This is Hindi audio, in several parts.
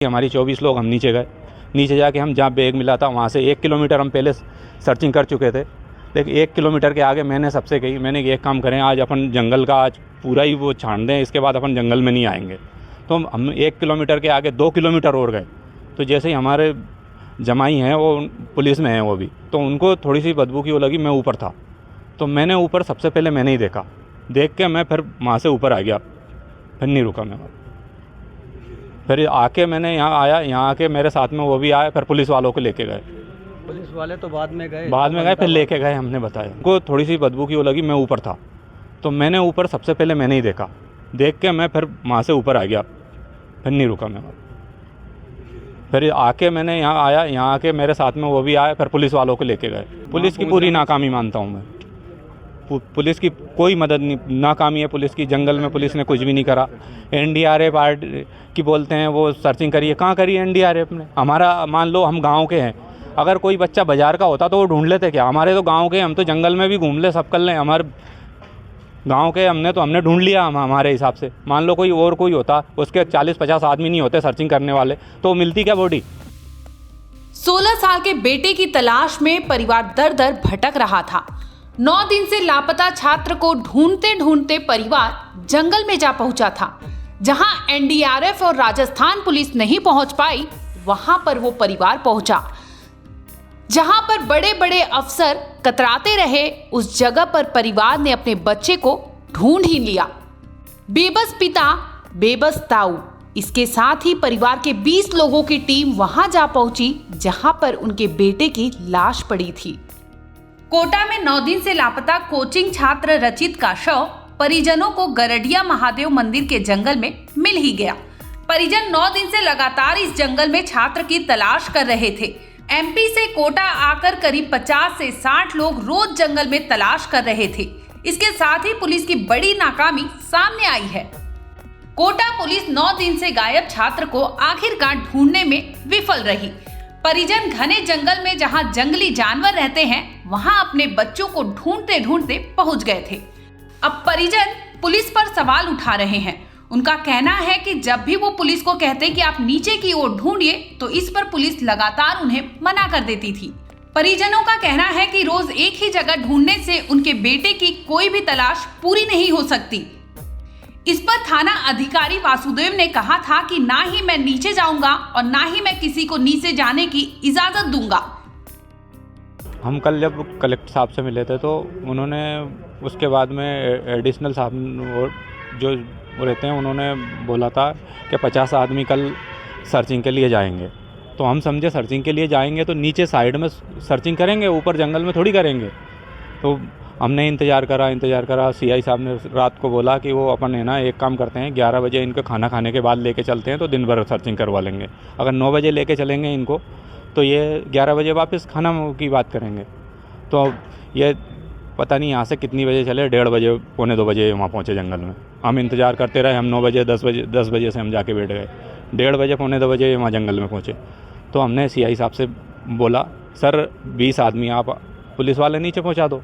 हमारी 24 लोग हम नीचे जाके हम जहाँ बैग मिला था वहाँ से 1 किलोमीटर हम पहले सर्चिंग कर चुके थे। लेकिन 1 किलोमीटर के आगे मैंने सबसे कही, मैंने एक काम करें, आज अपन जंगल का आज पूरा ही वो छान दें, इसके बाद अपन जंगल में नहीं आएंगे। तो हम 1 किलोमीटर के आगे 2 किलोमीटर और गए, तो जैसे ही हमारे जमाई हैं वो पुलिस में हैं वो भी, तो उनको थोड़ी सी बदबू की वो लगी। मैं ऊपर था तो मैंने ऊपर सबसे पहले मैंने ही देखा, देख के मैं फिर वहाँ से ऊपर आ गया, फिर नहीं रुका मैं। फिर आके मैंने यहाँ आया, यहाँ आके मेरे साथ में वो भी आए, फिर पुलिस वालों को लेके गए। पुलिस वाले तो बाद में गए फिर लेके गए, हमने बताया उनको थोड़ी सी बदबू की वो लगी। मैं ऊपर था तो मैंने ऊपर सबसे पहले मैंने ही देखा, देख के मैं फिर वहाँ से ऊपर आ गया, फिर नहीं रुका मैं। फिर आके मैंने यहाँ आया, यहाँ आके मेरे साथ में वो भी आए, फिर पुलिस वालों को लेके गए। पुलिस की पूरी नाकामी मानता हूँ मैं, पुलिस की कोई मदद नहीं, नाकामी है पुलिस की। जंगल में पुलिस ने कुछ भी नहीं करा। एनडीआरएफ की बोलते हैं वो सर्चिंग करिए, कहाँ करी एनडीआरएफ ने? हमारा मान लो हम गांव के हैं, अगर कोई बच्चा बाजार का होता तो वो ढूंढ लेते क्या? हमारे तो गांव के, हम तो जंगल में भी घूम ले, सब कर लें, हमारे गांव के हमने ढूंढ लिया। हम हमारे हिसाब से मान लो कोई और कोई होता, उसके 40-50 आदमी नहीं होते सर्चिंग करने वाले, तो मिलती क्या बॉडी? 16 साल के बेटे की तलाश में परिवार दर दर भटक रहा था। 9 दिन से लापता छात्र को ढूंढते ढूंढते परिवार जंगल में जा पहुंचा था। जहां एनडीआरएफ और राजस्थान पुलिस नहीं पहुंच पाई, वहां पर वो परिवार पहुंचा। जहां पर बड़े बड़े अफसर कतराते रहे, उस जगह पर परिवार ने अपने बच्चे को ढूंढ ही लिया। बेबस पिता, बेबस ताऊ, इसके साथ ही परिवार के 20 लोगों की टीम वहां जा पहुंची जहां पर उनके बेटे की लाश पड़ी थी। कोटा में 9 दिन से लापता कोचिंग छात्र रचित का शव परिजनों को गरडिया महादेव मंदिर के जंगल में मिल ही गया। परिजन 9 दिन से लगातार इस जंगल में छात्र की तलाश कर रहे थे। एमपी से कोटा आकर करीब 50 से 60 लोग रोज जंगल में तलाश कर रहे थे। इसके साथ ही पुलिस की बड़ी नाकामी सामने आई है। कोटा पुलिस 9 दिन से गायब छात्र को आखिरकार ढूंढने में विफल रही। परिजन घने जंगल में जहां जंगली जानवर रहते हैं, वहां अपने बच्चों को ढूंढते ढूंढते पहुंच गए थे। अब परिजन पुलिस पर सवाल उठा रहे हैं। उनका कहना है कि जब भी वो पुलिस को कहते कि आप नीचे की ओर ढूंढिए, तो इस पर पुलिस लगातार उन्हें मना कर देती थी। परिजनों का कहना है कि रोज एक ही जगह ढूंढने से उनके बेटे की कोई भी तलाश पूरी नहीं हो सकती। इस पर थाना अधिकारी वासुदेव ने कहा था कि ना ही मैं नीचे जाऊंगा और ना ही मैं किसी को नीचे जाने की इजाजत दूंगा। हम कल जब कलेक्टर साहब से मिले थे तो उन्होंने उसके बाद में एडिशनल साहब जो वो रहते हैं, उन्होंने बोला था कि 50 आदमी कल सर्चिंग के लिए जाएंगे। तो हम समझे सर्चिंग के लिए जाएंगे तो नीचे साइड में सर्चिंग करेंगे, ऊपर जंगल में थोड़ी करेंगे। तो हमने इंतज़ार करा। सीआई साहब ने रात को बोला कि वो अपन है ना एक काम करते हैं, 11 बजे इनको खाना खाने के बाद लेके चलते हैं, तो दिन भर सर्चिंग करवा लेंगे। अगर 9 बजे लेके चलेंगे इनको तो ये 11 बजे वापस खाना की बात करेंगे। तो ये पता नहीं यहाँ से कितनी बजे चले, 1:30 बजे, 1:45 बजे वहाँ पहुँचे जंगल में। हम इंतज़ार करते रहे, हम 9 बजे 10 बजे से हम जाके बैठ गए। 1:30 बजे, 1:45 बजे वहाँ जंगल में पहुँचे। तो हमने सीआई साहब से बोला, सर 20 आदमी आप पुलिस वाले नीचे पहुँचा दो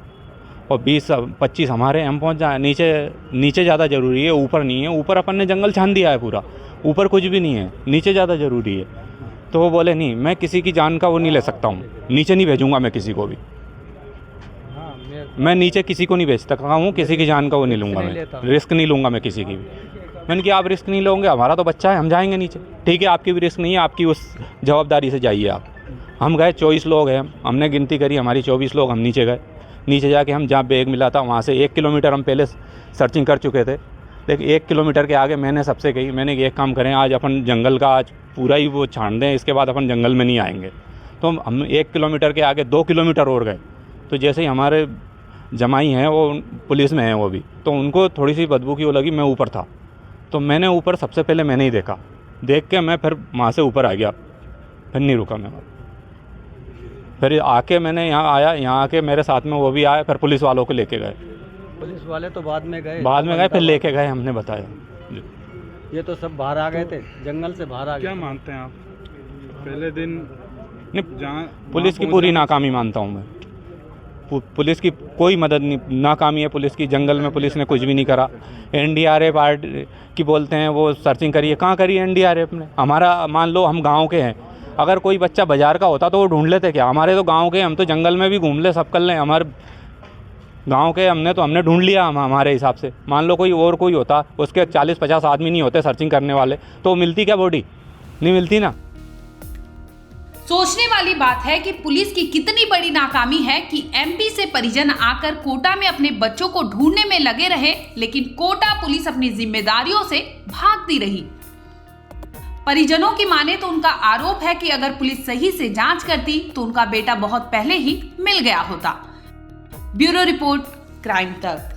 और 20-25 हमारे हम पहुँच जाए। नीचे ज़्यादा ज़रूरी है, ऊपर नहीं है। ऊपर अपन ने जंगल छान दिया है पूरा, ऊपर कुछ भी नहीं है, नीचे ज़्यादा ज़रूरी है। तो वो बोले नहीं, मैं किसी की जान का वो नहीं ले सकता हूँ, नीचे नहीं भेजूँगा मैं किसी को भी। मैं नीचे किसी को नहीं भेज सकता हूँ, किसी की जान का वो नहीं लूँगा, मैं रिस्क नहीं लूँगा मैं किसी की भी। मैंने कहा आप रिस्क नहीं लोगे, हमारा तो बच्चा है, हम जाएंगे नीचे। ठीक है, आपकी भी रिस्क नहीं है, आपकी उस जवाबदारी से जाइए आप। हम गए, 24 लोग हैं, हमने गिनती करी, हमारी 24 लोग हम नीचे गए। नीचे जाके हम जहाँ बैग मिला था वहाँ से 1 किलोमीटर हम पहले सर्चिंग कर चुके थे। लेकिन 1 किलोमीटर के आगे मैंने सबसे कही, मैंने एक काम करें, आज अपन जंगल का आज पूरा ही वो छान दें, इसके बाद अपन जंगल में नहीं आएंगे। तो हम 1 किलोमीटर के आगे 2 किलोमीटर और गए, तो जैसे ही हमारे जमाई हैं वो पुलिस में हैं वो भी, तो उनको थोड़ी सी बदबू की वो लगी। मैं ऊपर था तो मैंने ऊपर सबसे पहले मैंने ही देखा, देख के मैं फिर वहाँ से ऊपर आ गया, फिर नहीं रुका मैं। फिर आके मैंने यहाँ आया, यहाँ आके मेरे साथ में वो भी आए, फिर पुलिस वालों को लेके गए। पुलिस वाले तो बाद में गए फिर लेके गए, हमने बताया। ये तो सब बाहर आ गए थे, जंगल से बाहर आ गए। क्या मानते हैं आप? पहले दिन नहीं, पुलिस की पूरी नाकामी मानता हूँ मैं, पुलिस की कोई मदद नहीं, नाकामी है पुलिस की। जंगल में पुलिस ने कुछ भी नहीं करा। एनडीआरएफ की बोलते हैं वो सर्चिंग करिए, कहाँ करी एनडीआरएफ ने? हमारा मान लो हम गांव के हैं, अगर कोई बच्चा बाजार का होता तो वो ढूंढ लेते क्या? हमारे तो गांव के, हम तो जंगल में भी घूम ले, सब कर लें, हमारे गांव के हमने ढूंढ लिया। हम हमारे हिसाब से मान लो कोई और कोई होता, उसके 40-50 आदमी नहीं होते सर्चिंग करने वाले, तो मिलती क्या बॉडी? नहीं मिलती ना। सोचने वाली बात है कि पुलिस की कितनी बड़ी नाकामी है कि एमपी से परिजन आकर कोटा में अपने बच्चों को ढूंढने में लगे रहे, लेकिन कोटा पुलिस अपनी जिम्मेदारियों से भागती रही। परिजनों की माने तो उनका आरोप है कि अगर पुलिस सही से जांच करती तो उनका बेटा बहुत पहले ही मिल गया होता। ब्यूरो रिपोर्ट, क्राइम तक।